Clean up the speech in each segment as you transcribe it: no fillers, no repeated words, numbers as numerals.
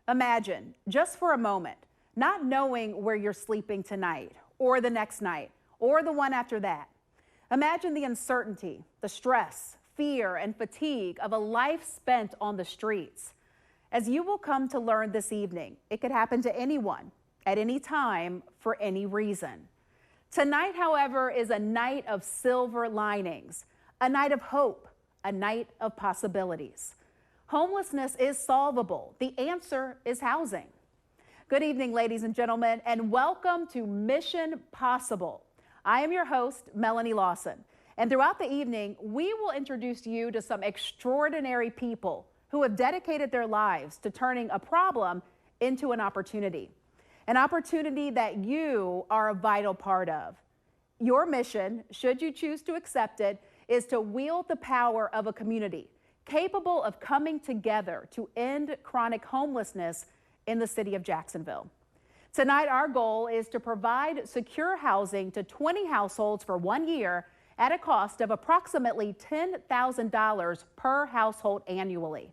Imagine, just for a moment, not knowing where you're sleeping tonight, or the next night, or the one after that. Imagine the uncertainty, the stress, fear, and fatigue of a life spent on the streets. As you will come to learn this evening, it could happen to anyone, at any time, for any reason. Tonight, however, is a night of silver linings, a night of hope, a night of possibilities. Homelessness is solvable. The answer is housing. Good evening, ladies and gentlemen, and welcome to Mission Possible. I am your host, Melanie Lawson, and throughout the evening, we will introduce you to some extraordinary people who have dedicated their lives to turning a problem into an opportunity that you are a vital part of. Your mission, should you choose to accept it, is to wield the power of a community capable of coming together to end chronic homelessness in the city of Jacksonville. Tonight, our goal is to provide secure housing to 20 households for 1 year at a cost of approximately $10,000 per household annually.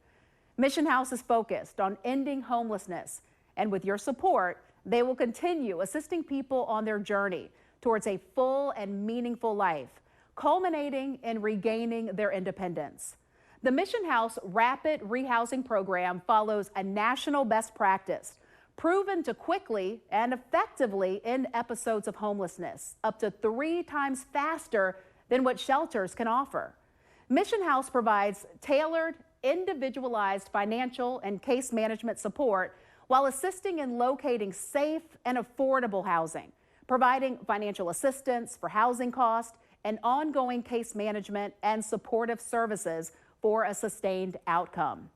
Mission House is focused on ending homelessness, and with your support, they will continue assisting people on their journey towards a full and meaningful life, culminating in regaining their independence. The Mission House Rapid Rehousing Program follows a national best practice, proven to quickly and effectively end episodes of homelessness, up to 3 times faster than what shelters can offer. Mission House provides tailored, individualized financial and case management support while assisting in locating safe and affordable housing, providing financial assistance for housing costs and ongoing case management and supportive services for a sustained outcome.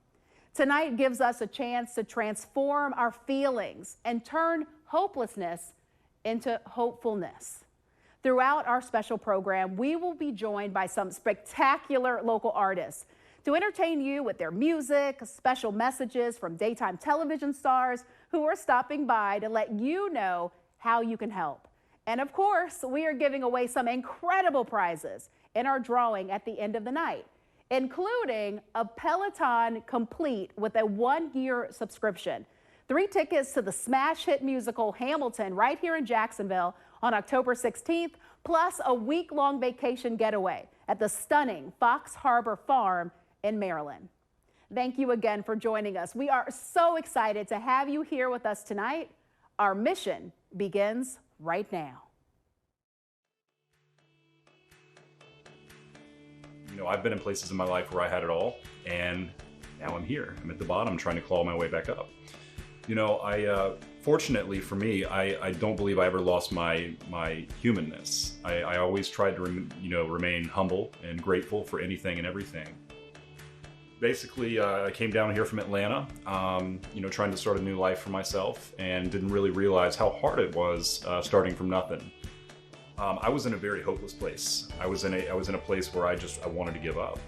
Tonight gives us a chance to transform our feelings and turn hopelessness into hopefulness. Throughout our special program, we will be joined by some spectacular local artists to entertain you with their music, special messages from daytime television stars who are stopping by to let you know how you can help. And of course, we are giving away some incredible prizes in our drawing at the end of the night, including a Peloton complete with a 1-year subscription, 3 tickets to the smash hit musical Hamilton right here in Jacksonville on October 16th, plus a week-long vacation getaway at the stunning Fox Harbor Farm in Maryland. Thank you again for joining us. We are so excited to have you here with us tonight. Our mission begins right now. You know, I've been in places in my life where I had it all, and now I'm here. I'm at the bottom trying to claw my way back up. You know, fortunately for me, I don't believe I ever lost my humanness. I always tried to remain humble and grateful for anything and everything. Basically, I came down here from Atlanta, trying to start a new life for myself, and didn't really realize how hard it was starting from nothing. I was in a very hopeless place. I was in a place where I wanted to give up.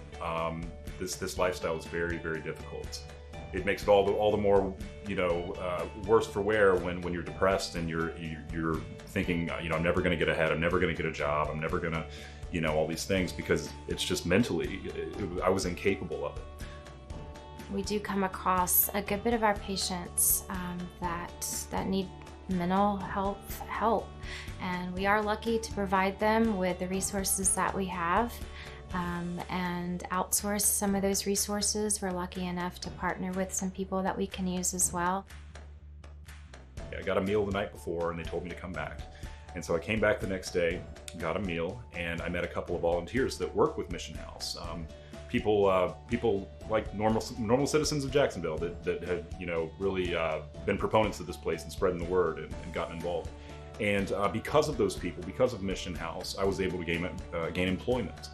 This lifestyle is very, very difficult. It makes it all the more, worse for wear when you're depressed and you're thinking, I'm never going to get ahead. I'm never going to get a job. I'm never going to, all these things, because it's just mentally, I was incapable of it. We do come across a good bit of our patients that need mental health help, and we are lucky to provide them with the resources that we have and outsource some of those resources. We're lucky enough to partner with some people that we can use as well. I got a meal the night before and they told me to come back. And so I came back the next day, got a meal, and I met a couple of volunteers that work with Mission House. People like normal citizens of Jacksonville that have really been proponents of this place and spreading the word and gotten involved. And because of those people, because of Mission House, I was able to gain employment.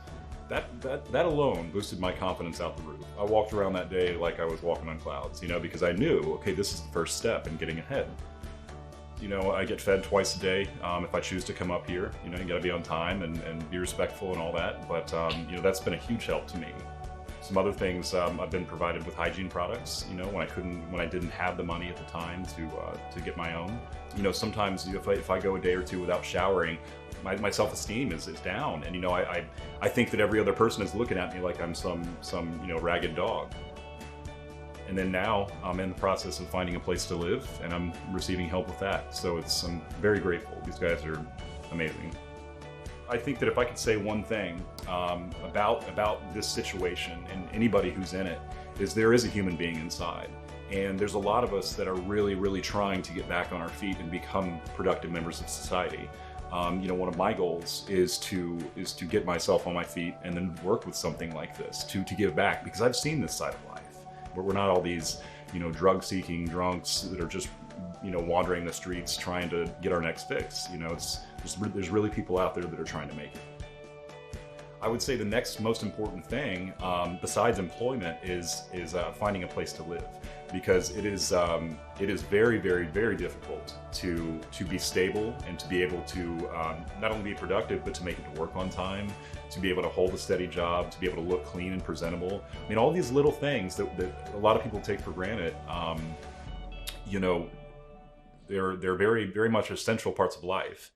That alone boosted my confidence out the roof. I walked around that day like I was walking on clouds, because I knew, okay, this is the first step in getting ahead. I get fed twice a day if I choose to come up here. You gotta be on time and be respectful and all that. But that's been a huge help to me. Some other things, I've been provided with hygiene products. When I didn't have the money at the time to get my own. Sometimes if I go a day or two without showering, my self-esteem is down, and I think that every other person is looking at me like I'm some ragged dog. And then now I'm in the process of finding a place to live, and I'm receiving help with that. So I'm very grateful. These guys are amazing. I think that if I could say one thing about this situation and anybody who's in it, is there is a human being inside. And there's a lot of us that are really, really trying to get back on our feet and become productive members of society. One of my goals is to get myself on my feet and then work with something like this to give back, because I've seen this side of life. Where we're not all these, drug-seeking drunks that are just, wandering the streets trying to get our next fix. There's really people out there that are trying to make it. I would say the next most important thing, besides employment, is finding a place to live, because it is very, very, very difficult to be stable and to be able to not only be productive, but to make it to work on time, to be able to hold a steady job, to be able to look clean and presentable. I mean, all these little things that a lot of people take for granted, they're very, very much essential parts of life.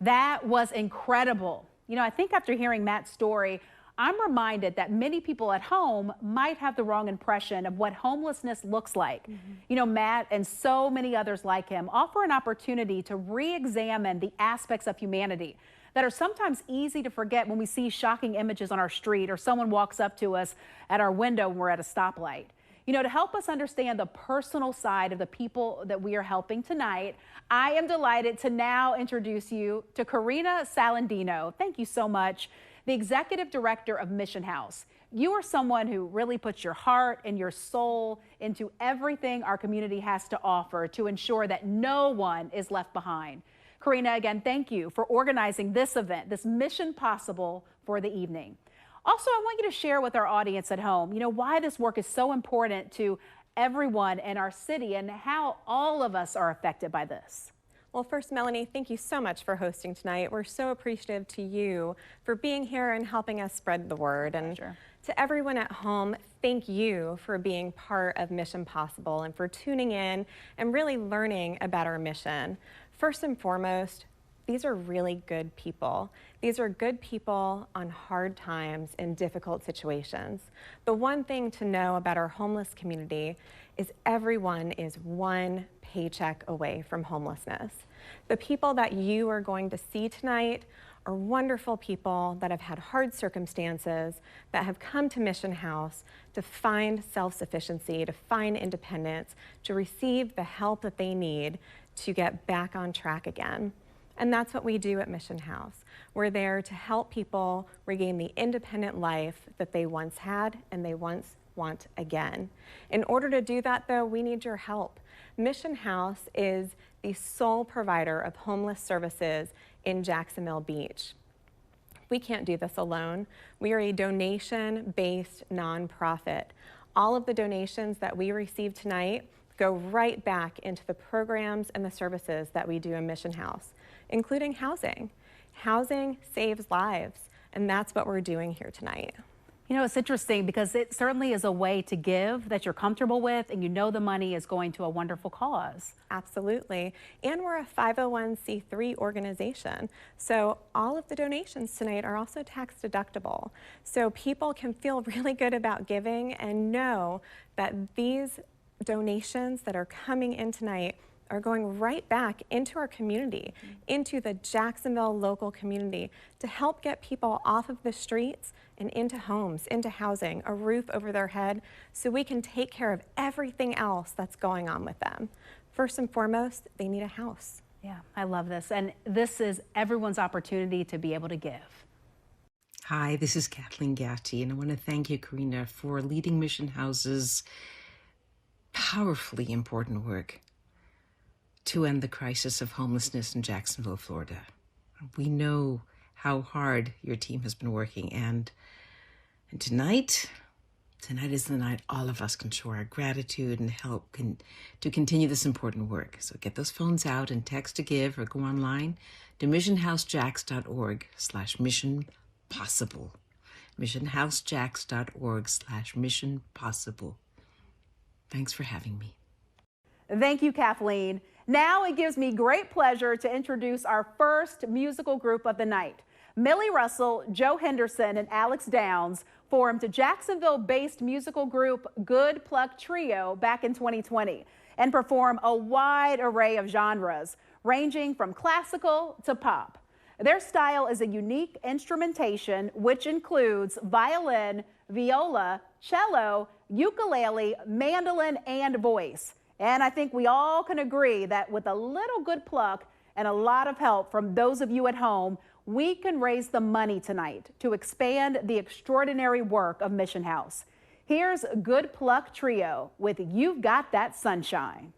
That was incredible. I think after hearing Matt's story, I'm reminded that many people at home might have the wrong impression of what homelessness looks like. Matt and so many others like him offer an opportunity to re-examine the aspects of humanity that are sometimes easy to forget when we see shocking images on our street or someone walks up to us at our window when we're at a stoplight. To help us understand the personal side of the people that we are helping tonight, I am delighted to now introduce you to Karina Salandino. Thank you so much. The Executive Director of Mission House. You are someone who really puts your heart and your soul into everything our community has to offer to ensure that no one is left behind. Karina, again, thank you for organizing this event, this Mission Possible for the evening. Also, I want you to share with our audience at home, why this work is so important to everyone in our city and how all of us are affected by this. Well, first, Melanie, thank you so much for hosting tonight. We're so appreciative to you for being here and helping us spread the word. And to everyone at home, thank you for being part of Mission Possible and for tuning in and really learning about our mission. First and foremost, these are really good people. These are good people on hard times in difficult situations. The one thing to know about our homeless community is everyone is one paycheck away from homelessness. The people that you are going to see tonight are wonderful people that have had hard circumstances, that have come to Mission House to find self-sufficiency, to find independence, to receive the help that they need to get back on track again. And that's what we do at Mission House. We're there to help people regain the independent life that they once had and they once want again. In order to do that, though, we need your help. Mission House is the sole provider of homeless services in Jacksonville Beach. We can't do this alone. We are a donation-based nonprofit. All of the donations that we receive tonight go right back into the programs and the services that we do in Mission House, including housing. Housing saves lives, and that's what we're doing here tonight. It's interesting because it certainly is a way to give that you're comfortable with, and the money is going to a wonderful cause. Absolutely. And we're a 501c3 organization. So all of the donations tonight are also tax deductible. So people can feel really good about giving and know that these donations that are coming in tonight are going right back into our community, into the Jacksonville local community, to help get people off of the streets and into homes, into housing, a roof over their head, so we can take care of everything else that's going on with them. First and foremost, they need a house. Yeah, I love this. And this is everyone's opportunity to be able to give. Hi, this is Kathleen Gatti, and I want to thank you, Karina, for leading Mission House's powerfully important work to end the crisis of homelessness in Jacksonville, Florida. We know how hard your team has been working, and tonight is the night all of us can show our gratitude and help to continue this important work. So get those phones out and text to give or go online to missionhousejacks.org/missionpossible. missionhousejacks.org/missionpossible. Thanks for having me. Thank you, Kathleen. Now it gives me great pleasure to introduce our first musical group of the night. Millie Russell, Joe Henderson, and Alex Downs formed Jacksonville-based musical group Good Pluck Trio back in 2020 and perform a wide array of genres, ranging from classical to pop. Their style is a unique instrumentation which includes violin, viola, cello, ukulele, mandolin, and voice. And I think we all can agree that with a little good pluck and a lot of help from those of you at home, we can raise the money tonight to expand the extraordinary work of Mission House. Here's Good Pluck Trio with You've Got That Sunshine.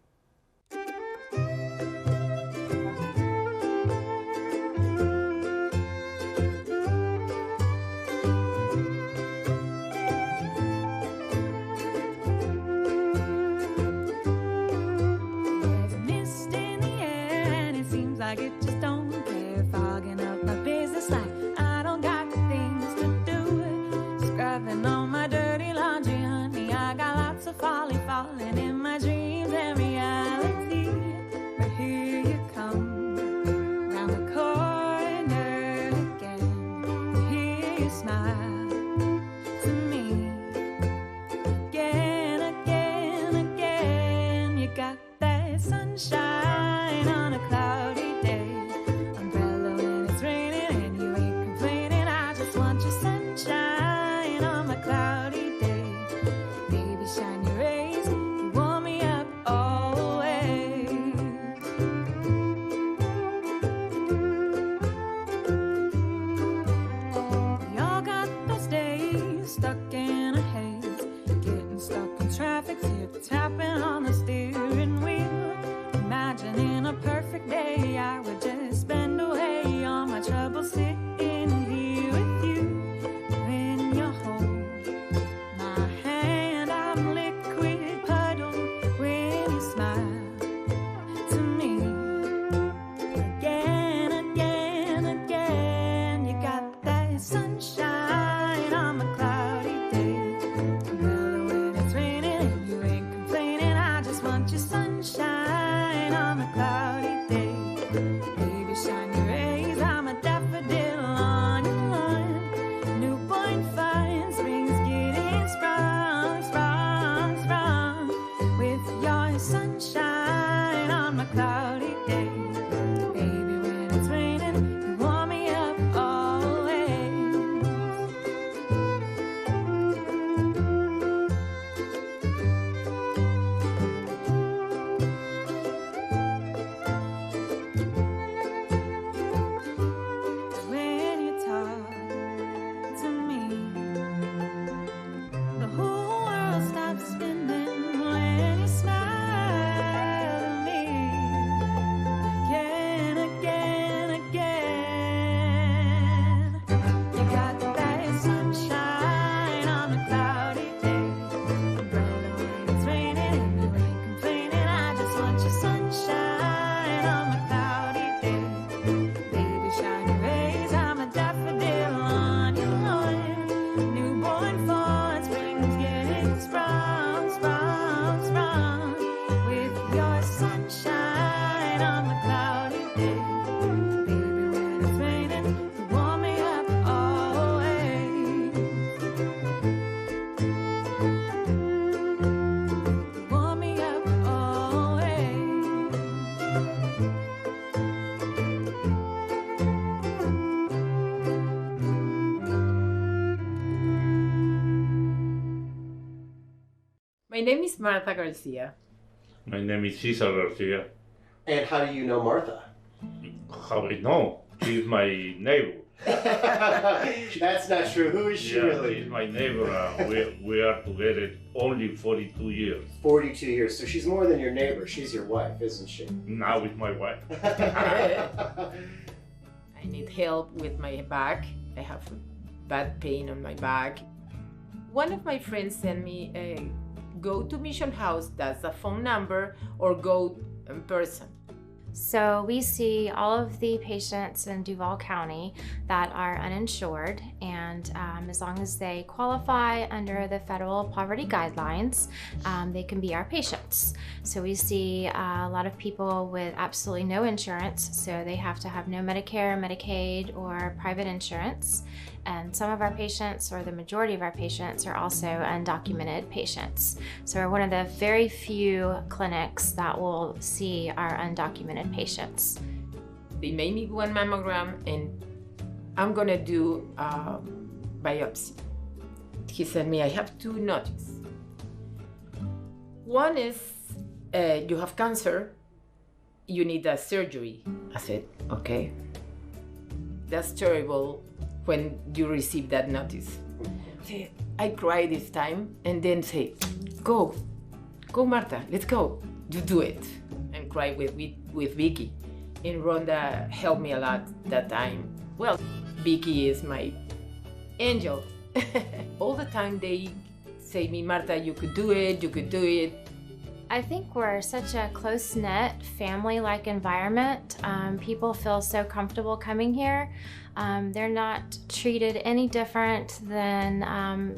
Like it just don't care, fogging up my business like I don't got things to do. Scrubbing on my dirty laundry, honey, I got lots of folly falling in my dreams and reality. But here you come, round the corner again, to hear you smile to me. Again, again, again, you got that sunshine on a cloudy. Tapping on the steering wheel, imagining a perfect day I would just spend away all my troubles sitting here with you. When you hold my hand, I'm liquid puddle when you smile to me. Again, again, again, you got that sunshine on a cloudy day. When it's raining and you ain't want your sunshine on a cloudy day. Baby, shine your rays, I'm a daffodil on your lawn. Newborn fine, spring's getting sprung, sprung, sprung. With your sunshine on my cloudy day. Baby, when it's raining, you warm me up always. My name is Martha Garcia. My name is Cesar Garcia. And how do you know Martha? How I know? She's my neighbor. That's not true. Who is she really? She's my neighbor. We are together only 42 years. 42 years. So she's more than your neighbor. She's your wife, isn't she? Now with my wife. I need help with my back. I have bad pain on my back. One of my friends sent me a go to Mission House, that's the phone number, or go in person. So we see all of the patients in Duval County that are uninsured, and as long as they qualify under the federal poverty guidelines, they can be our patients. So we see a lot of people with absolutely no insurance, so they have to have no Medicare, Medicaid, or private insurance. And some of our patients, or the majority of our patients, are also undocumented patients. So we're one of the very few clinics that will see our undocumented patients. They made me one mammogram and I'm gonna do a biopsy. He sent me, I have two notices. One is you have cancer, you need a surgery. I said, okay. That's terrible when you receive that notice. I cry this time and then say, go Marta, let's go. You do it. And cry with Vicky. And Rhonda helped me a lot that time. Well, Vicky is my angel. All the time they say to me, Marta, you could do it, you could do it. I think we're such a close-knit, family-like environment. People feel so comfortable coming here. They're not treated any different than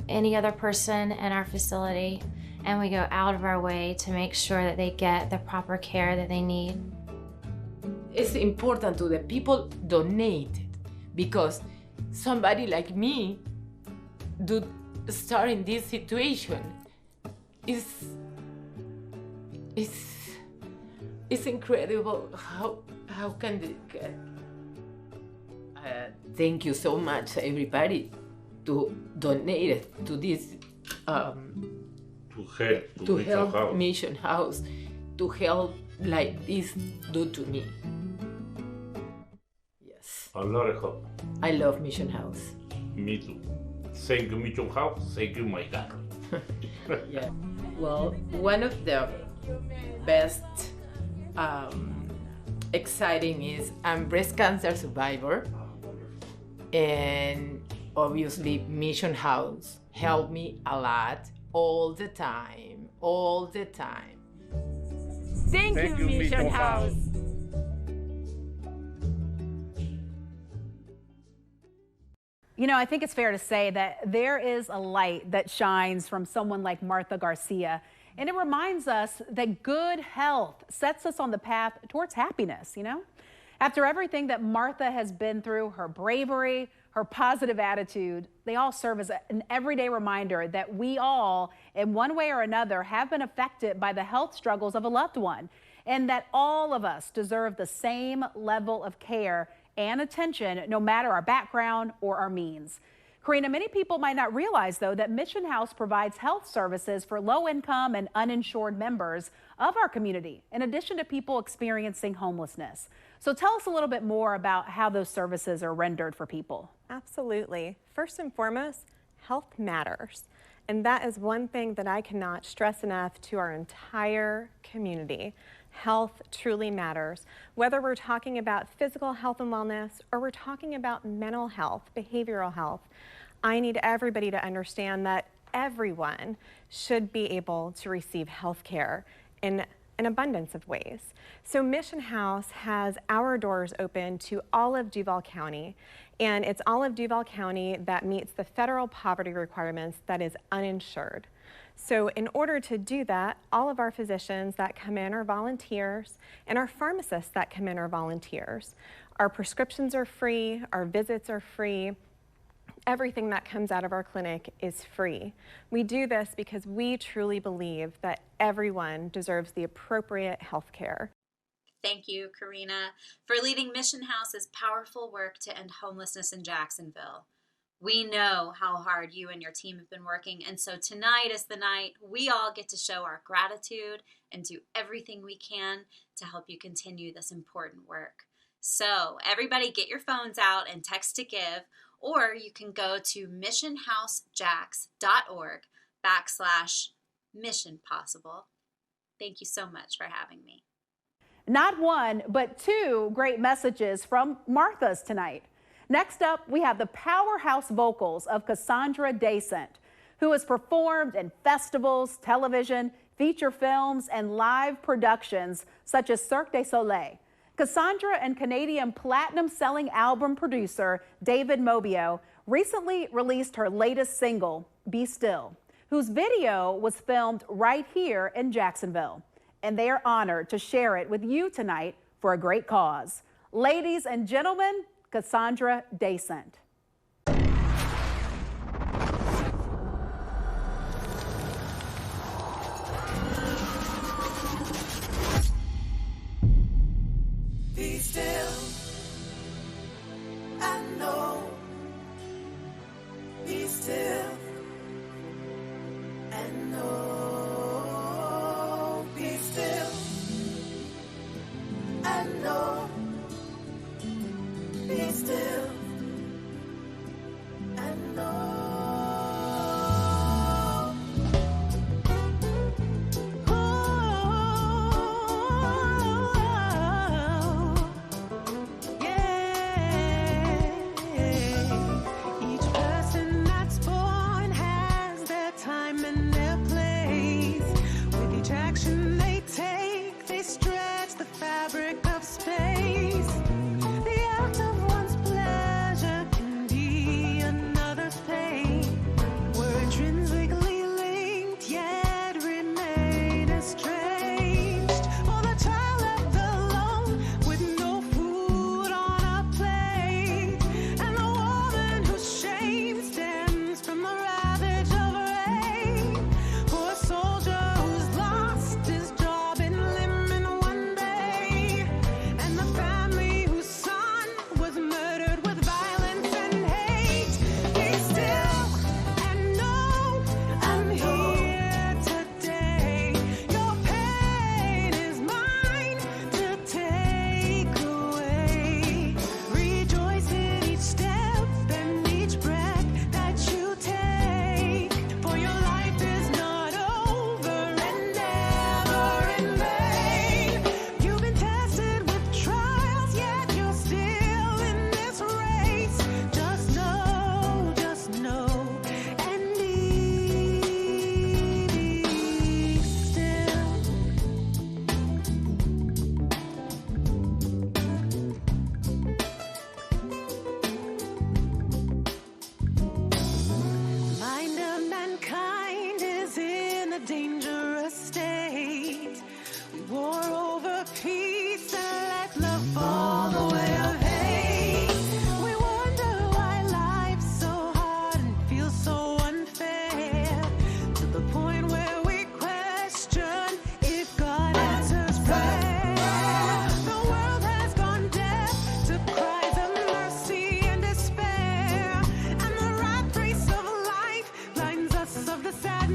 any other person in our facility, and we go out of our way to make sure that they get the proper care that they need. It's important to the people donate, because somebody like me do start in this situation. It's incredible how can they get. Thank you so much, everybody, to donate to this to help Mission House, to help like this do to me. Yes. A lot of help. I love Mission House. Me too. Thank you, Mission House. Thank you, my God. Yeah. Well, one of the best exciting is I'm breast cancer survivor, and obviously Mission House helped me a lot all the time. Thank you, Mission House. You know, I think it's fair to say that there is a light that shines from someone like Martha Garcia, and it reminds us that good health sets us on the path towards happiness, you know? After everything that Martha has been through, her bravery, her positive attitude, they all serve as an everyday reminder that we all, in one way or another, have been affected by the health struggles of a loved one, and that all of us deserve the same level of care and attention, no matter our background or our means. Karina, many people might not realize, though, that Mission House provides health services for low-income and uninsured members of our community, in addition to people experiencing homelessness. So tell us a little bit more about how those services are rendered for people. Absolutely. First and foremost, health matters. And that is one thing that I cannot stress enough to our entire community. Health truly matters. Whether we're talking about physical health and wellness, or we're talking about mental health, behavioral health, I need everybody to understand that everyone should be able to receive health care in an abundance of ways. So Mission House has our doors open to all of Duval County, and it's all of Duval County that meets the federal poverty requirements that is uninsured. So in order to do that, all of our physicians that come in are volunteers, and our pharmacists that come in are volunteers. Our prescriptions are free, our visits are free. Everything that comes out of our clinic is free. We do this because we truly believe that everyone deserves the appropriate health care. Thank you, Karina, for leading Mission House's powerful work to end homelessness in Jacksonville. We know how hard you and your team have been working, and so tonight is the night we all get to show our gratitude and do everything we can to help you continue this important work. So everybody get your phones out and text to give, or you can go to missionhousejacks.org/Mission Possible. Thank you so much for having me. Not one, but two great messages from Martha's tonight. Next up, we have the powerhouse vocals of Cassandra Descent, who has performed in festivals, television, feature films, and live productions such as Cirque du Soleil. Cassandra and Canadian platinum-selling album producer David Mobio recently released her latest single, Be Still, whose video was filmed right here in Jacksonville. And they are honored to share it with you tonight for a great cause. Ladies and gentlemen, Cassandra Descent.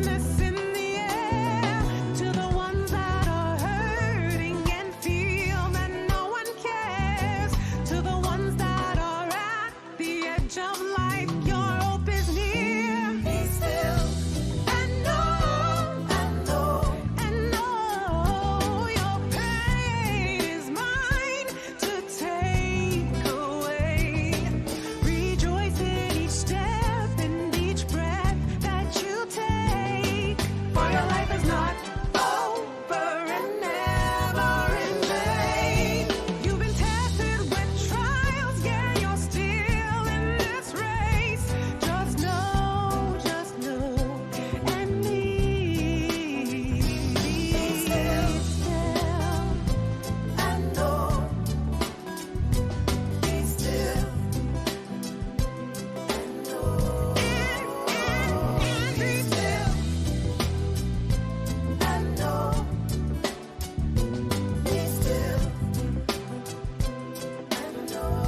softness in the air. To the ones that are hurting and feel that no one cares. To the ones that are at the edge of life, your hope is near. Be still and know your pain is mine to take away. Rejoice in each step and each breath that you take. For your life is not over and never in vain. You've been tested with trials, yeah, you're still in this race. Just know, and me. Be still and know. Be still and know. Be still and know. Be still and know.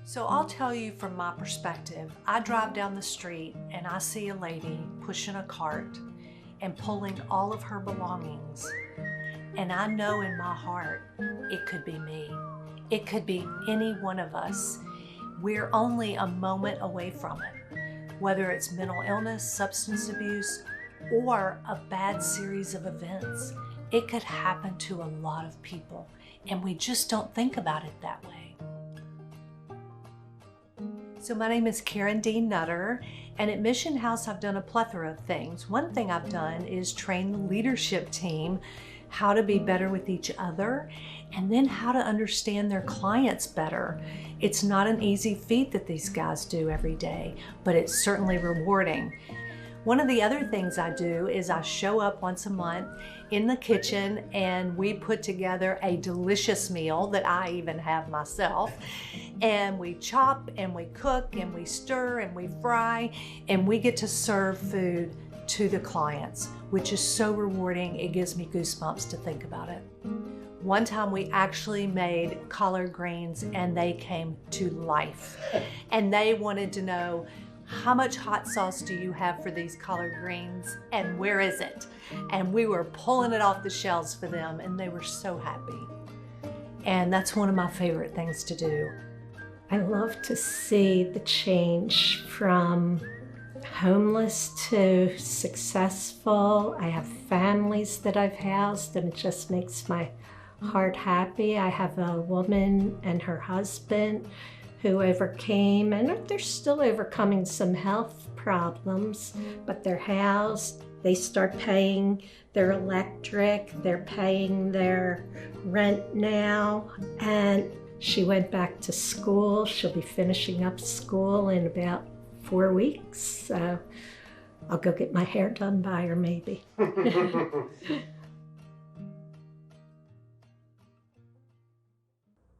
So I'll tell you from my perspective, I drive down the street and I see a lady pushing a cart and pulling all of her belongings. And I know in my heart, it could be me. It could be any one of us. We're only a moment away from it. Whether it's mental illness, substance abuse, or a bad series of events, it could happen to a lot of people. And we just don't think about it that way. So my name is Karen Dean Nutter, and at Mission House I've done a plethora of things. One thing I've done is train the leadership team how to be better with each other and then how to understand their clients better. It's not an easy feat that these guys do every day, but it's certainly rewarding. One of the other things I do is I show up once a month in the kitchen and we put together a delicious meal that I even have myself. And we chop and we cook and we stir and we fry and we get to serve food to the clients, which is so rewarding. It gives me goosebumps to think about it. One time we actually made collard greens and they came to life. And they wanted to know, how much hot sauce do you have for these collard greens and where is it? And we were pulling it off the shelves for them and they were so happy. And that's one of my favorite things to do. I love to see the change from homeless to successful. I have families that I've housed and it just makes my heart happy. I have a woman and her husband who overcame, and they're still overcoming some health problems, but they're housed. They start paying their electric, they're paying their rent now, and she went back to school. She'll be finishing up school in about 4 weeks, so I'll go get my hair done by her maybe.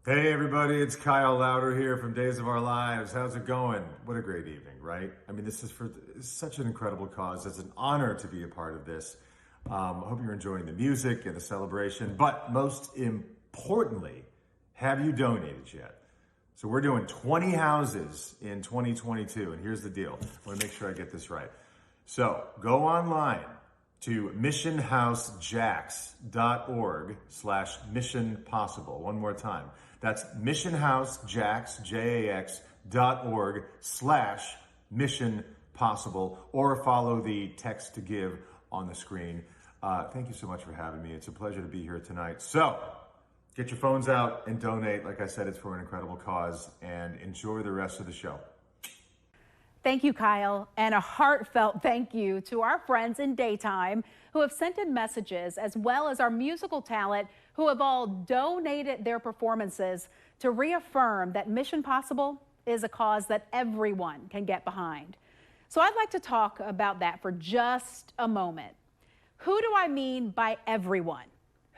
Hey everybody, it's Kyle Louder here from Days of Our Lives. How's it going? What a great evening, right? I mean, this is for such an incredible cause. It's an honor to be a part of this. I hope you're enjoying the music and the celebration, but most importantly, have you donated yet? So we're doing 20 houses in 2022, and here's the deal. I want to make sure I get this right. So go online to missionhousejacks.org/Mission Possible. One more time. That's missionhousejacks.org/Mission Possible, or follow the text to give on the screen. Thank you so much for having me. It's a pleasure to be here tonight. So get your phones out and donate. Like I said, it's for an incredible cause, and enjoy the rest of the show. Thank you, Kyle, and a heartfelt thank you to our friends in Daytime who have sent in messages, as well as our musical talent who have all donated their performances to reaffirm that Mission Possible is a cause that everyone can get behind. So I'd like to talk about that for just a moment. Who do I mean by everyone?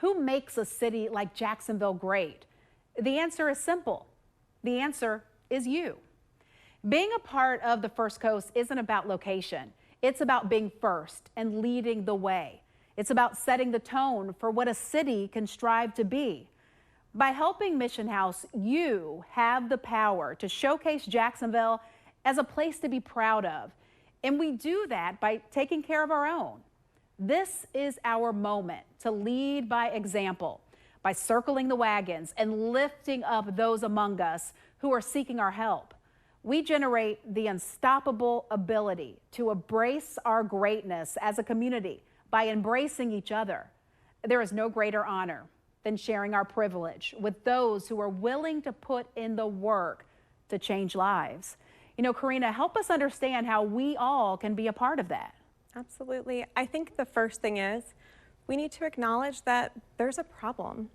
Who makes a city like Jacksonville great? The answer is simple. The answer is you. Being a part of the First Coast isn't about location. It's about being first and leading the way. It's about setting the tone for what a city can strive to be. By helping Mission House, you have the power to showcase Jacksonville as a place to be proud of. And we do that by taking care of our own. This is our moment to lead by example, by circling the wagons and lifting up those among us who are seeking our help. We generate the unstoppable ability to embrace our greatness as a community by embracing each other. There is no greater honor than sharing our privilege with those who are willing to put in the work to change lives. You know, Karina, help us understand how we all can be a part of that. Absolutely. I think the first thing is we need to acknowledge that there's a problem.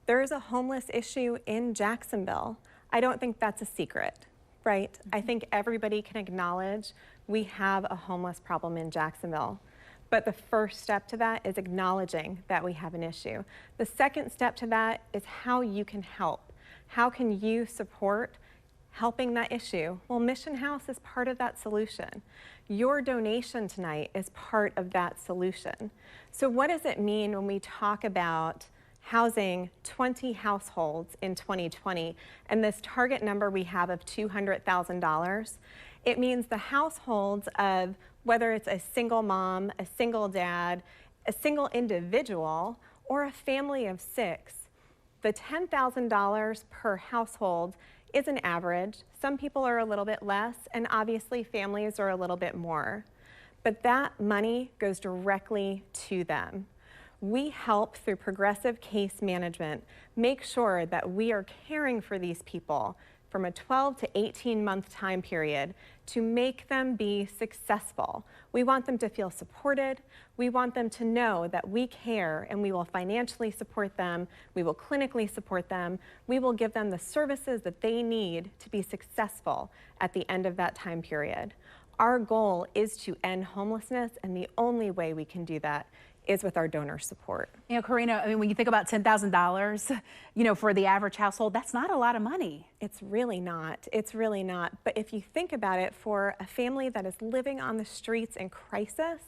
There is a homeless issue in Jacksonville. I don't think that's a secret, right? I think everybody can acknowledge we have a homeless problem in Jacksonville. But the first step to that is acknowledging that we have an issue. The second step to that is how you can help. How can you support helping that issue? Well, Mission House is part of that solution. Your donation tonight is part of that solution. So what does it mean when we talk about housing 20 households in 2020 and this target number we have of $200,000? It means the households of whether it's a single mom, a single dad, a single individual, or a family of 6, the $10,000 per household is an average. Some people are a little bit less, and obviously families are a little bit more. But that money goes directly to them. We help through progressive case management make sure that we are caring for these people from a 12 to 18-month time period to make them be successful. We want them to feel supported. We want them to know that we care and we will financially support them. We will clinically support them. We will give them the services that they need to be successful at the end of that time period. Our goal is to end homelessness, and the only way we can do that is with our donor support. You know, Karina, I mean, when you think about $10,000, you know, for the average household, that's not a lot of money. It's really not. It's really not. But if you think about it, for a family that is living on the streets in crisis,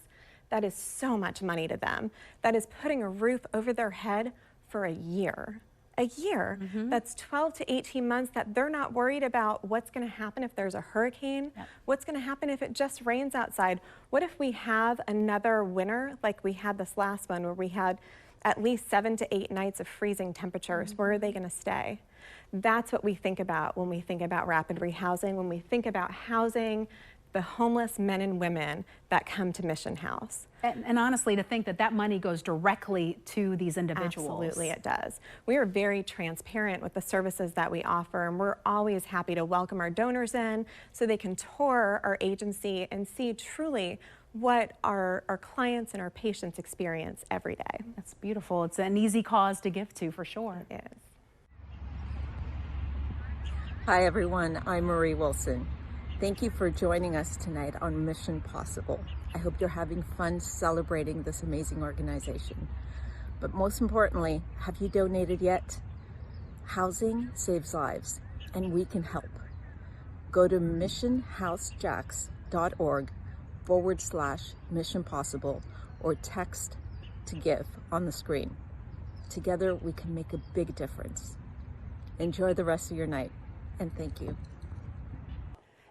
that is so much money to them. That is putting a roof over their head for a year. A year. That's 12 to 18 months that they're not worried about what's going to happen if there's a hurricane, what's going to happen if it just rains outside. What if we have another winter like we had this last one where we had at least 7 to 8 nights of freezing temperatures? Where are they going to stay? That's what we think about when we think about rapid rehousing, when we think about housing the homeless men and women that come to Mission House. And honestly, to think that that money goes directly to these individuals. Absolutely, it does. We are very transparent with the services that we offer, and we're always happy to welcome our donors in so they can tour our agency and see truly what our clients and our patients experience every day. That's beautiful. It's an easy cause to give to, for sure. It is. Hi everyone, I'm Marie Wilson. Thank you for joining us tonight on Mission Possible. I hope you're having fun celebrating this amazing organization. But most importantly, have you donated yet? Housing saves lives, and we can help. Go to missionhousejacks.org/Mission Possible or text to give on the screen. Together we can make a big difference. Enjoy the rest of your night, and thank you.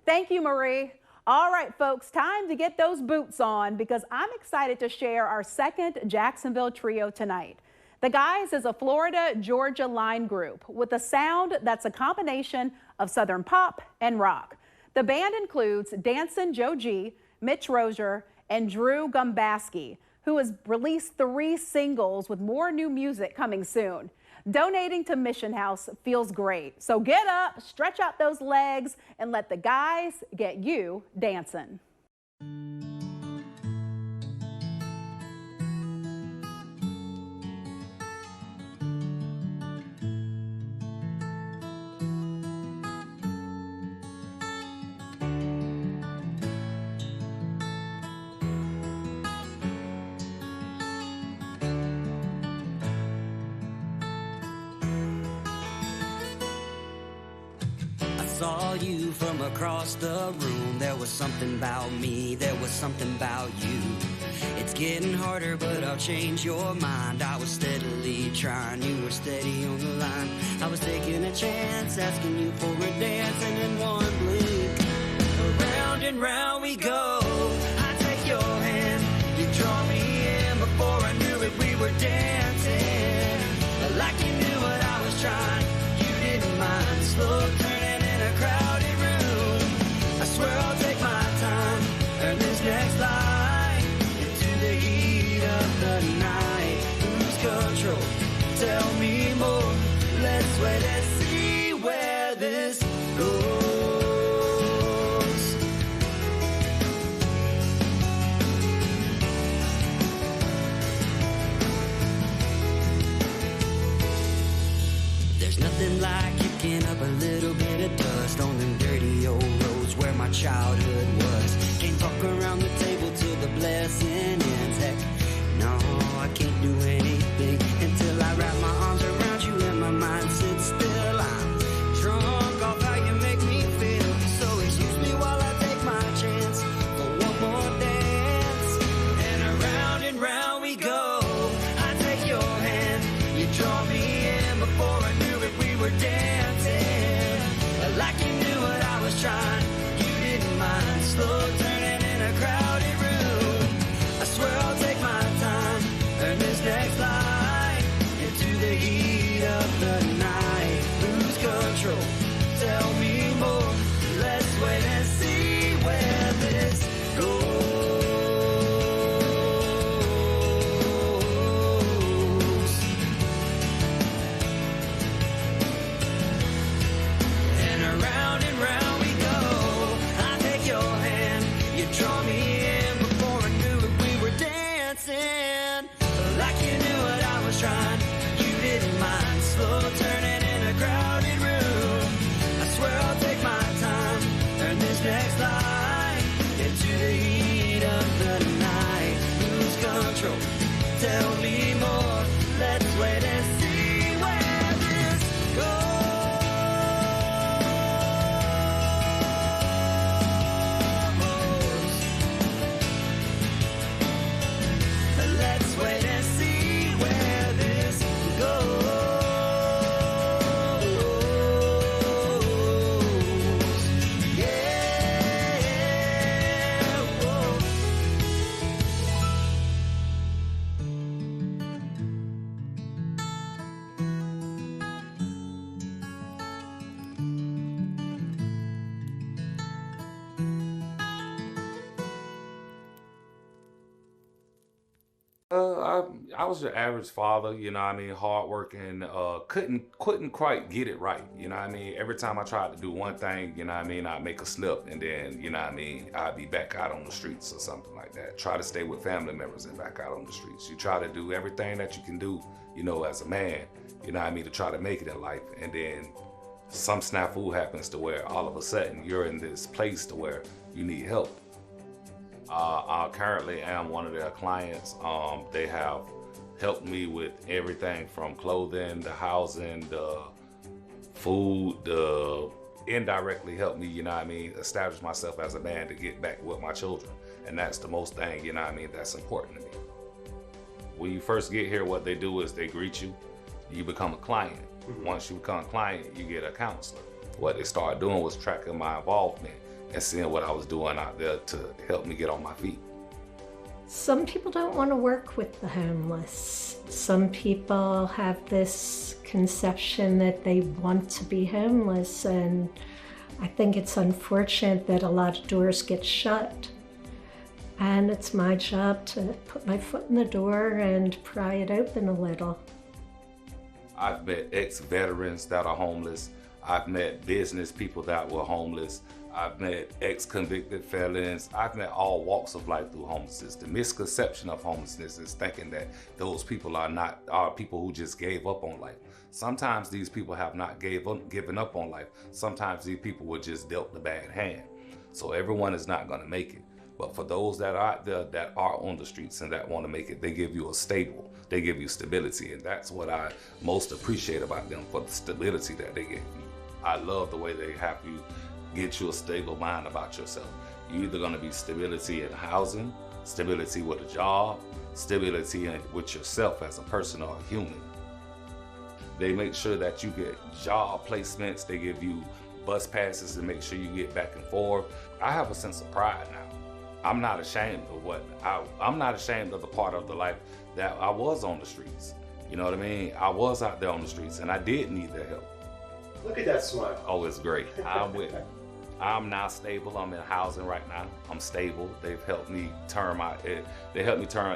Thank you, Marie. All right, folks, time to get those boots on because I'm excited to share our second Jacksonville trio tonight. The Guys is a Florida-Georgia line group with a sound that's a combination of Southern pop and rock. The band includes Dancin' Joe G, Mitch Rozier, and Drew Gumbaski, who has released 3 singles with more new music coming soon. Donating to Mission House feels great. So get up, stretch out those legs, and let the guys get you dancing. saw you from across the room. There was something about me, there was something about you. It's getting harder, but I'll change your mind. I was steadily trying, you were steady on the line. I was taking a chance, asking you for a dance, and in one blink, around and round we go. I take your hand, you draw me in. Before I knew it, we were dancing, like you knew what I was trying. You didn't mind the slow turning in a crowded room. I swear I'll take my time, earn this next line, into the heat of the night. Lose control, tell me more. Let's wait and see where this goes. There's nothing like kicking up a little bit of dust on them dirty old roads where my childhood was. Can't talk around the table till the blessing ends. Heck, no, I can't do anything until I wrap my arms around you and my mind sits still. I'm drunk off how you make me feel, so excuse me while I take my chance for one more dance. And round we go. I take your hand, you draw me in. Before I knew it, we were dancing, like you knew what I was trying. You didn't mind slow turning in a crowded room. I swear I'll take my time, earn this next line, into the heat of the night. Lose control, tell me more. Let's wait and see where this goes. And round we go. I take your hand, you draw me in. Before I knew it, we were dancing, like you knew what I was trying. You didn't mind slow turning in a crowded room. I swear I'll take my time, earn this next line, into the heat of the night. Lose control, tell me more. Let's wait and see where this goes. Let's wait and see where this goes. Yeah, whoa. I was your average father, you know what I mean, hardworking, couldn't quite get it right, you know what I mean. Every time I tried to do one thing, you know what I mean, I'd make a slip, and then, you know what I mean, I'd be back out on the streets or something like that. Try to stay with family members and back out on the streets. You try to do everything that you can do, you know, as a man, you know what I mean, to try to make it in life, and then some snafu happens to where all of a sudden you're in this place to where you need help. I currently am one of their clients. They have helped me with everything from clothing, the housing, the food, the indirectly helped me, you know what I mean, establish myself as a man to get back with my children. And that's the most thing, you know what I mean, that's important to me. When you first get here, what they do is they greet you, you become a client. Once you become a client, you get a counselor. What they started doing was tracking my involvement and seeing what I was doing out there to help me get on my feet. Some people don't want to work with the homeless. Some people have this conception that they want to be homeless, and I think it's unfortunate that a lot of doors get shut. And it's my job to put my foot in the door and pry it open a little. I've met ex-veterans that are homeless. I've met business people that were homeless. I've met ex-convicted felons. I've met all walks of life through homelessness. The misconception of homelessness is thinking that those people are people who just gave up on life. Sometimes these people have not given up on life. Sometimes these people were just dealt the bad hand. So everyone is not gonna make it. But for those that are out there that are on the streets and that wanna make it, they give you they give you stability. And that's what I most appreciate about them, for the stability that they give me. I love the way they have you get you a stable mind about yourself. You're either gonna be stability in housing, stability with a job, stability with yourself as a person or a human. They make sure that you get job placements. They give you bus passes to make sure you get back and forth. I have a sense of pride now. I'm not ashamed of I'm not ashamed of the part of the life that I was on the streets. You know what I mean? I was out there on the streets and I did need their help. Look at that smile. Oh, it's great. I'm now stable. I'm in housing right now. I'm stable. They've helped me turn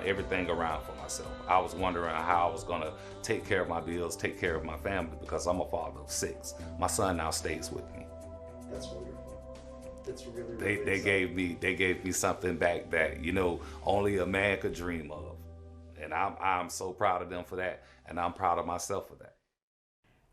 everything around for myself. I was wondering how I was gonna take care of my bills, take care of my family, because I'm a father of 6. My son now stays with me. That's wonderful. That's really They gave me something back that, you know, only a man could dream of. And I'm so proud of them for that, and I'm proud of myself for that.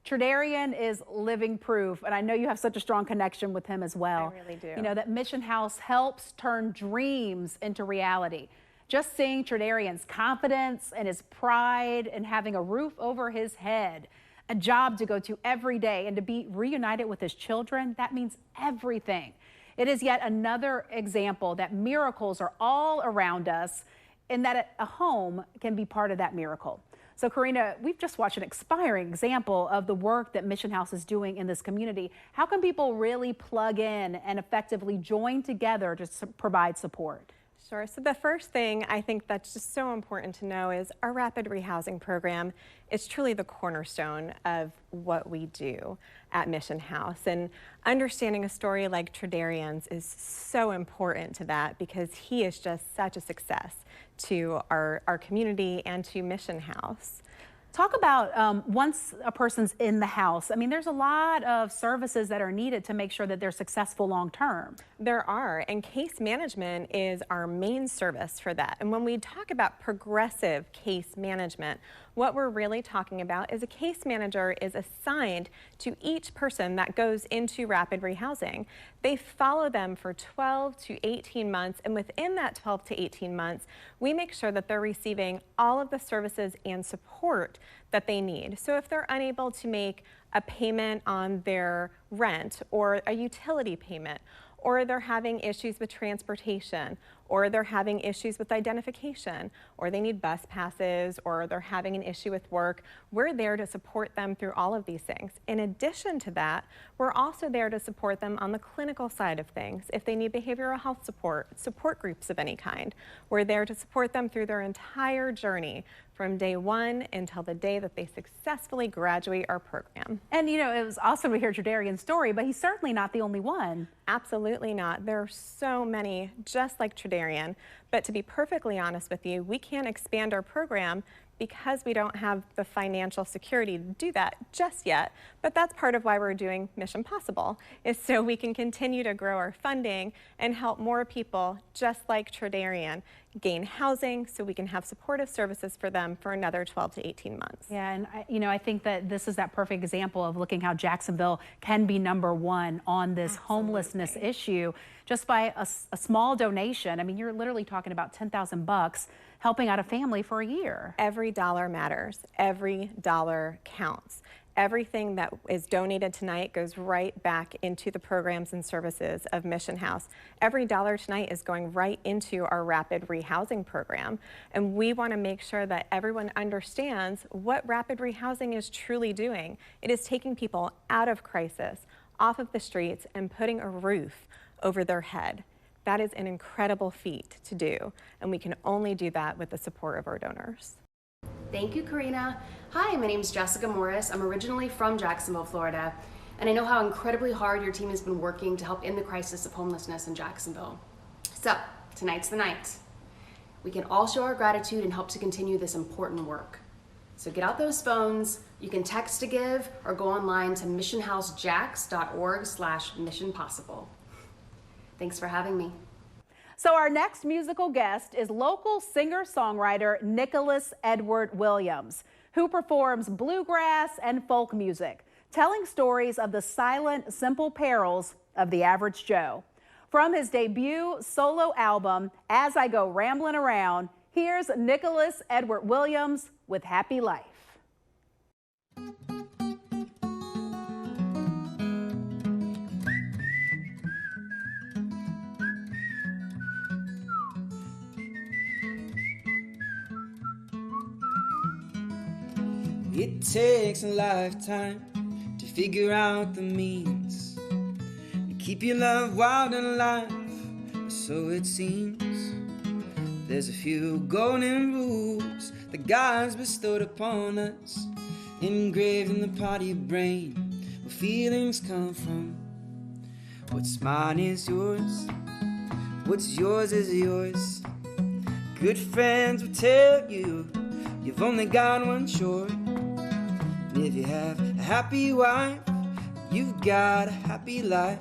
Tredarian is living proof, and I know you have such a strong connection with him as well. I really do. You know, that Mission House helps turn dreams into reality. Just seeing Tredarian's confidence and his pride and having a roof over his head, a job to go to every day, and to be reunited with his children, that means everything. It is yet another example that miracles are all around us, and that a home can be part of that miracle. So Karina, we've just watched an inspiring example of the work that Mission House is doing in this community. How can people really plug in and effectively join together to provide support? Sure. So the first thing I think that's just so important to know is our rapid rehousing program is truly the cornerstone of what we do at Mission House. And understanding a story like Tredarian's is so important to that, because he is just such a success to our community and to Mission House. Talk about once a person's in the house. I mean, there's a lot of services that are needed to make sure that they're successful long term. There are, and case management is our main service for that. And when we talk about progressive case management, what we're really talking about is a case manager is assigned to each person that goes into rapid rehousing. They follow them for 12 to 18 months, and within that 12 to 18 months, we make sure that they're receiving all of the services and support that they need. So if they're unable to make a payment on their rent or a utility payment, or they're having issues with transportation, or they're having issues with identification, or they need bus passes, or they're having an issue with work, we're there to support them through all of these things. In addition to that, we're also there to support them on the clinical side of things. If they need behavioral health support groups of any kind, we're there to support them through their entire journey from day one until the day that they successfully graduate our program. And you know, it was awesome to hear Tredarian's story, but he's certainly not the only one. Absolutely not. There are so many just like Tredarian, but to be perfectly honest with you, we can't expand our program because we don't have the financial security to do that just yet. But that's part of why we're doing Mission Possible, is so we can continue to grow our funding and help more people just like Tredarian gain housing, so we can have supportive services for them for another 12 to 18 months. Yeah, and I think that this is that perfect example of looking how Jacksonville can be #1 on this homelessness issue just by a small donation. I mean, you're literally talking about $10,000 helping out a family for a year. Every dollar matters. Every dollar counts. Everything that is donated tonight goes right back into the programs and services of Mission House. Every dollar tonight is going right into our rapid rehousing program. And we want to make sure that everyone understands what rapid rehousing is truly doing. It is taking people out of crisis, off of the streets, and putting a roof over their head. That is an incredible feat to do, and we can only do that with the support of our donors. Thank you, Karina. Hi, my name is Jessica Morris. I'm originally from Jacksonville, Florida, and I know how incredibly hard your team has been working to help end the crisis of homelessness in Jacksonville. So, tonight's the night. We can all show our gratitude and help to continue this important work. So get out those phones. You can text to give or go online to missionhousejacks.org/missionpossible. Thanks for having me. So our next musical guest is local singer-songwriter Nicholas Edward Williams, who performs bluegrass and folk music, telling stories of the silent, simple perils of the average Joe. From his debut solo album, As I Go Ramblin' Around, here's Nicholas Edward Williams with Happy Life. It takes a lifetime to figure out the means to keep your love wild and alive, so it seems. There's a few golden rules that God's bestowed upon us, engraved in the part of your brain where feelings come from. What's mine is yours, what's yours is yours. Good friends will tell you you've only got one short. And if you have a happy wife, you've got a happy life.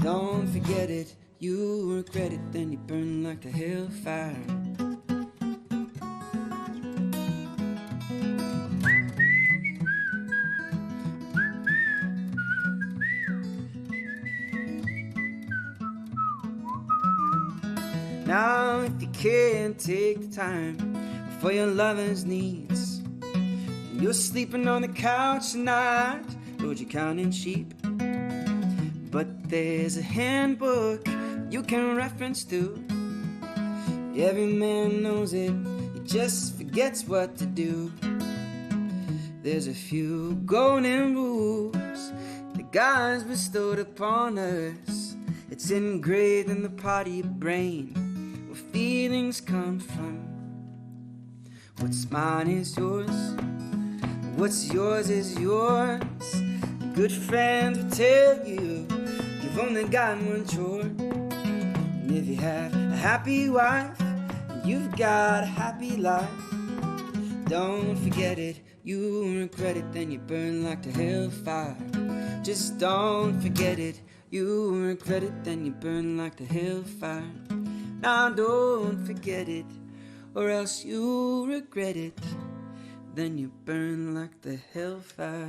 Don't forget it, you regret it, then you burn like the hellfire. Now if you can't take the time for your lover's needs, and you're sleeping on the couch tonight, Lord, you're counting sheep. But there's a handbook you can reference to. Every man knows it, he just forgets what to do. There's a few golden rules that God's bestowed upon us. It's engraved in the part of your brain where feelings come from. What's mine is yours, what's yours is yours. Good friends will tell you you've only got one chore. And if you have a happy wife, you've got a happy life. Don't forget it, you regret it, then you burn like the hellfire. Just don't forget it, you regret it, then you burn like the hellfire. Now don't forget it, or else you regret it, then you burn like the hellfire.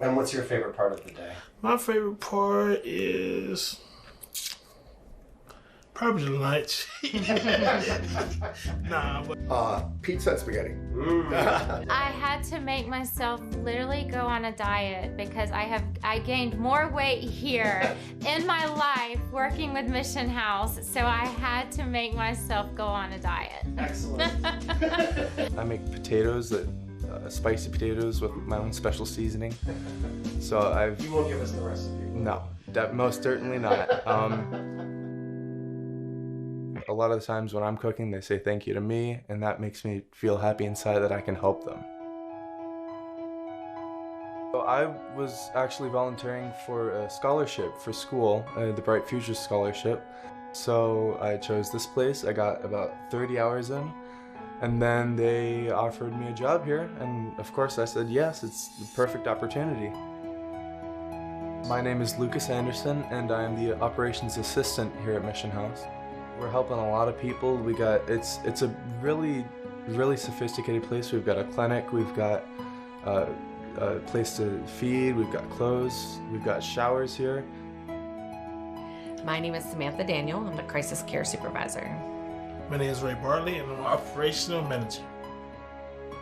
And what's your favorite part of the day? My favorite part is probably the lunch. Pizza and spaghetti. I had to make myself literally go on a diet because I gained more weight here in my life working with Mission House, so I had to make myself go on a diet. Excellent. I make potatoes spicy potatoes with my own special seasoning. So You won't give us the recipe. No, most certainly not. A lot of the times when I'm cooking, they say thank you to me, and that makes me feel happy inside that I can help them. So I was actually volunteering for a scholarship for school, the Bright Futures Scholarship. So I chose this place. I got about 30 hours in. And then they offered me a job here, and of course I said yes, it's the perfect opportunity. My name is Lucas Anderson, and I am the operations assistant here at Mission House. We're helping a lot of people. It's a really sophisticated place. We've got a clinic, we've got a place to feed, we've got clothes, we've got showers here. My name is Samantha Daniel. I'm the crisis care supervisor. My name is Ray Bartley, and I'm an operational manager.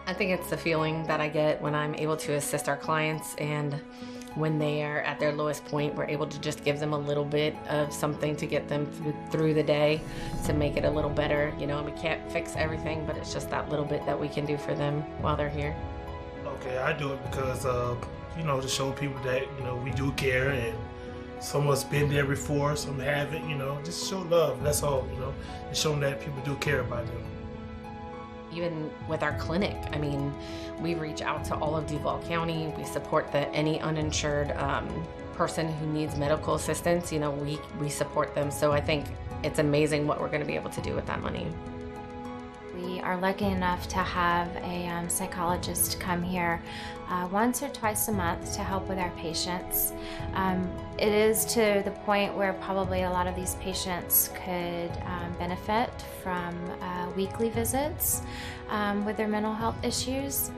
I think it's the feeling that I get when I'm able to assist our clients, and when they are at their lowest point, we're able to just give them a little bit of something to get them through the day to make it a little better. You know, we can't fix everything, but it's just that little bit that we can do for them while they're here. Okay, I do it because, to show people that, we do care, and someone's been there before, some haven't, just show love, that's all, and show them that people do care about them. Even with our clinic, we reach out to all of Duval County. We support any uninsured person who needs medical assistance. We support them. So I think it's amazing what we're going to be able to do with that money. We are lucky enough to have a psychologist come here once or twice a month to help with our patients. It is to the point where probably a lot of these patients could benefit from weekly visits with their mental health issues.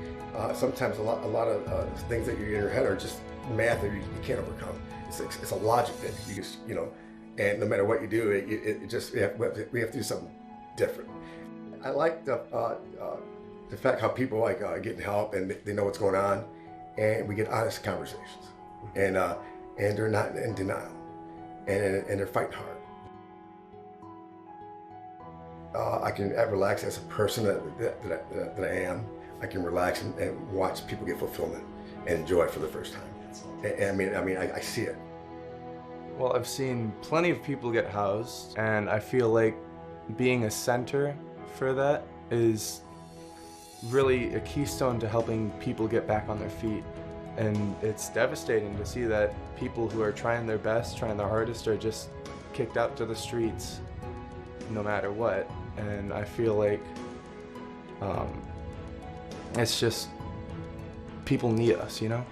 Sometimes a lot of things that you get in your head are just math that you can't overcome. It's a logic that you just, and no matter what you do, we have to do something different. I like the the fact how people like getting help and they know what's going on, and we get honest conversations, and they're not in denial, and they're fighting hard. I can relax as a person that I am. I can relax and watch people get fulfillment and joy for the first time. And I see it. Well, I've seen plenty of people get housed, and I feel like being a center for that is really a keystone to helping people get back on their feet. And it's devastating to see that people who are trying their best, trying their hardest, are just kicked out to the streets no matter what. And I feel like it's just, people need us, you know?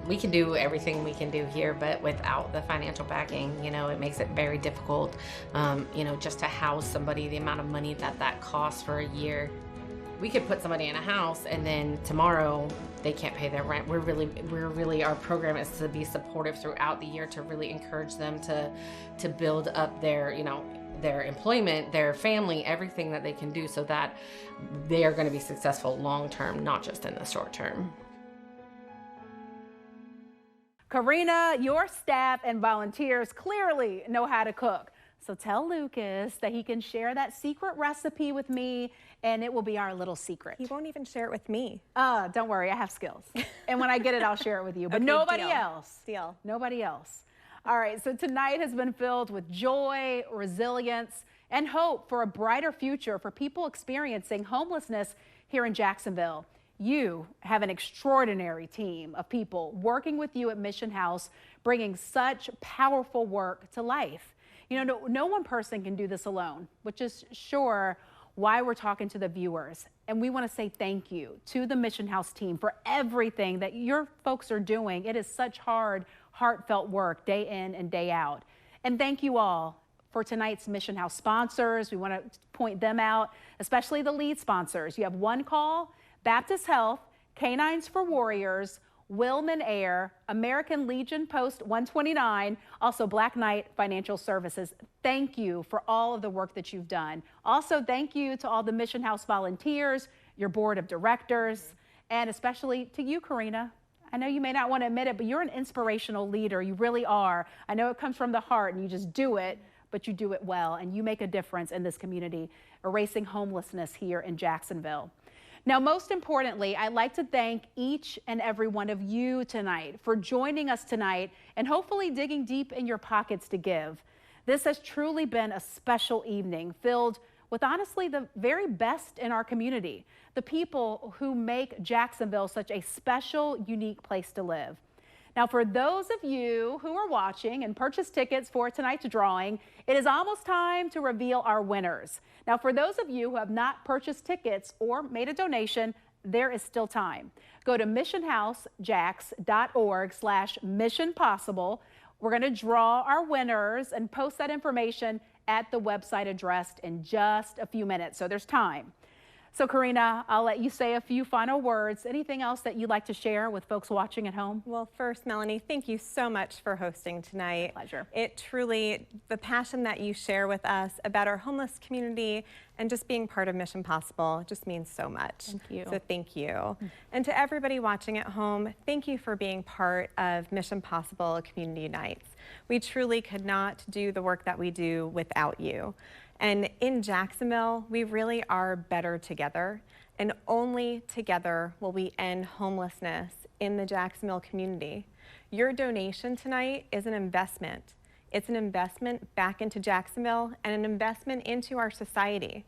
We can do everything we can do here, but without the financial backing, you know, it makes it very difficult, you know, just to house somebody, the amount of money that costs for a year. We could put somebody in a house and then tomorrow they can't pay their rent. We're really, our program is to be supportive throughout the year to really encourage them to build up their, you know, their employment, their family, everything that they can do so that they are going to be successful long-term, not just in the short term. Karina, your staff and volunteers clearly know how to cook. So tell Lucas that he can share that secret recipe with me, and it will be our little secret. He won't even share it with me. Don't worry, I have skills. And when I get it, I'll share it with you, but Okay, nobody deal. else. Deal. Nobody else. All right, so tonight has been filled with joy, resilience, and hope for a brighter future for people experiencing homelessness here in Jacksonville. You have an extraordinary team of people working with you at Mission House, bringing such powerful work to life. You know, no one person can do this alone, which is sure why we're talking to the viewers. And we want to say thank you to the Mission House team for everything that your folks are doing. It is such hard, heartfelt work day in and day out. And thank you all for tonight's Mission House sponsors. We want to point them out, especially the lead sponsors. You have One Call, Baptist Health, Canines for Warriors, Wilman Air, American Legion Post 129, also Black Knight Financial Services. Thank you for all of the work that you've done. Also, thank you to all the Mission House volunteers, your board of directors, and especially to you, Karina. I know you may not want to admit it, but you're an inspirational leader. You really are. I know it comes from the heart and you just do it, but you do it well, and you make a difference in this community, erasing homelessness here in Jacksonville. Now, most importantly, I'd like to thank each and every one of you tonight for joining us tonight and hopefully digging deep in your pockets to give. This has truly been a special evening filled with honestly the very best in our community, the people who make Jacksonville such a special, unique place to live. Now, for those of you who are watching and purchased tickets for tonight's drawing, it is almost time to reveal our winners. Now, for those of you who have not purchased tickets or made a donation, there is still time. Go to missionhousejax.org/missionpossible. We're going to draw our winners and post that information at the website addressed in just a few minutes, so there's time. So Karina, I'll let you say a few final words. Anything else that you'd like to share with folks watching at home? Well, first, Melanie, thank you so much for hosting tonight. Pleasure. It truly, the passion that you share with us about our homeless community and just being part of Mission Possible just means so much. Thank you. So thank you. And to everybody watching at home, thank you for being part of Mission Possible Community Unites. We truly could not do the work that we do without you. And in Jacksonville, we really are better together, and only together will we end homelessness in the Jacksonville community. Your donation tonight is an investment. It's an investment back into Jacksonville and an investment into our society.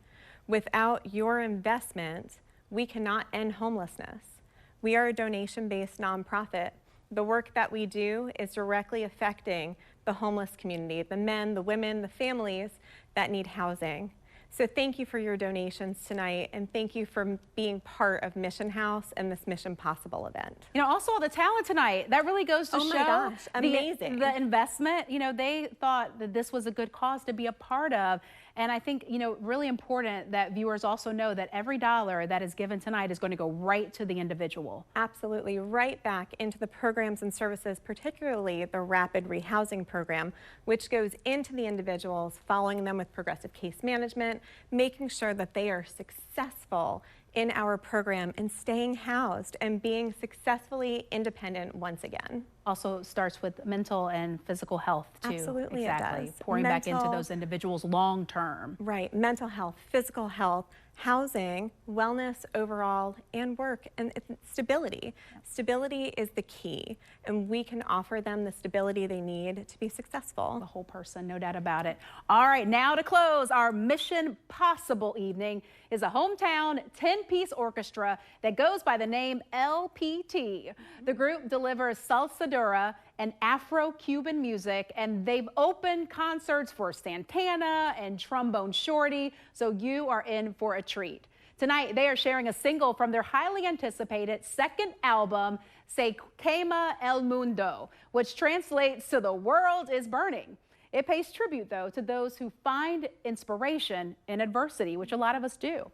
Without your investment, we cannot end homelessness. We are a donation-based nonprofit. The work that we do is directly affecting the homeless community, the men, the women, the families that need housing. So thank you for your donations tonight, and thank you for being part of Mission House and this Mission Possible event. You know, also all the talent tonight, that really goes to show my gosh, amazing. The investment. You know, they thought that this was a good cause to be a part of, And I think, really important that viewers also know that every dollar that is given tonight is going to go right to the individual. Absolutely, right back into the programs and services, particularly the Rapid Rehousing Program, which goes into the individuals, following them with progressive case management, making sure that they are successful in our program and staying housed and being successfully independent once again. Also starts with mental and physical health too. Absolutely, exactly. It does. Pouring back into those individuals long term. Right, mental health, physical health, housing, wellness overall, and work, and stability. Stability is the key, and we can offer them the stability they need to be successful. The whole person, no doubt about it. All right, now to close our Mission Possible evening is a hometown 10-piece orchestra that goes by the name LPT. The group delivers salsa dura and Afro-Cuban music, and they've opened concerts for Santana and Trombone Shorty, so you are in for a treat. Tonight, they are sharing a single from their highly anticipated second album, Se Quema el Mundo, which translates to The World is Burning. It pays tribute, though, to those who find inspiration in adversity, which a lot of us do.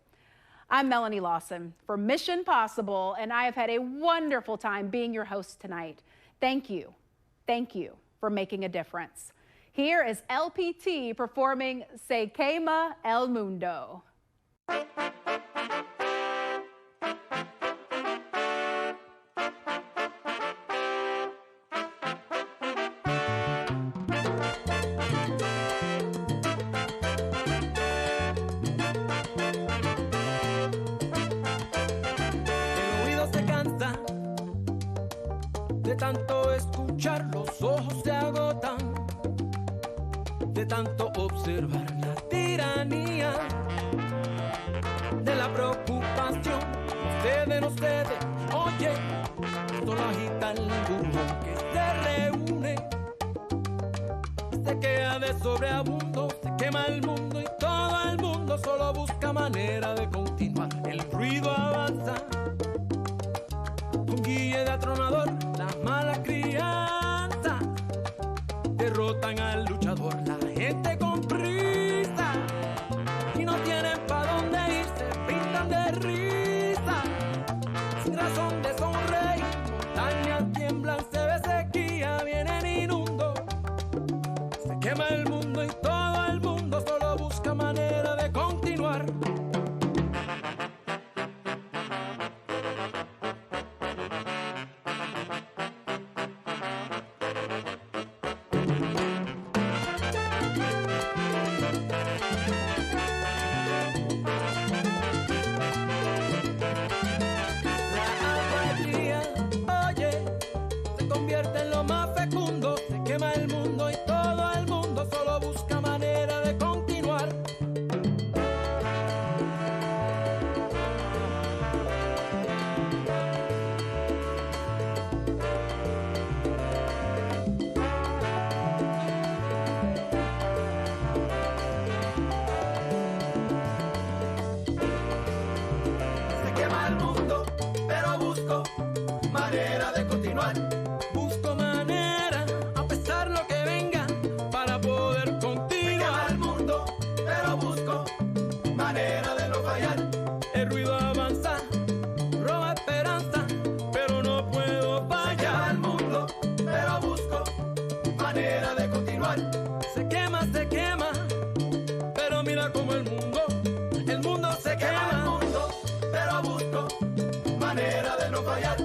I'm Melanie Lawson for Mission Possible, and I have had a wonderful time being your host tonight. Thank you for making a difference. Here is LPT performing Se Quema el Mundo. De tanto escuchar, los ojos se agotan. De tanto observar la tiranía de la preocupación. No cede, oye, solo agita el burro que se reúne. Se queda de sobreabundo, se quema el mundo y todo el mundo solo busca manera de continuar. El ruido avanza con guille de atronador. Las malas crianzas derrotan al luchador. La gente con prisa y no tienen pa' dónde irse, pintan de risa, sin razón de sonreír. Montañas tiemblan, se ve sequía, vienen inundos. Se quema el mundo y todo el mundo solo busca manera de continuar. Busco manera, a pesar lo que venga, para poder continuar. El mundo, pero busco manera de no fallar. El ruido avanza, roba esperanza, pero no puedo fallar. El mundo, pero busco manera de continuar. Se quema, pero mira como el mundo se quema. El mundo, pero busco manera de no fallar.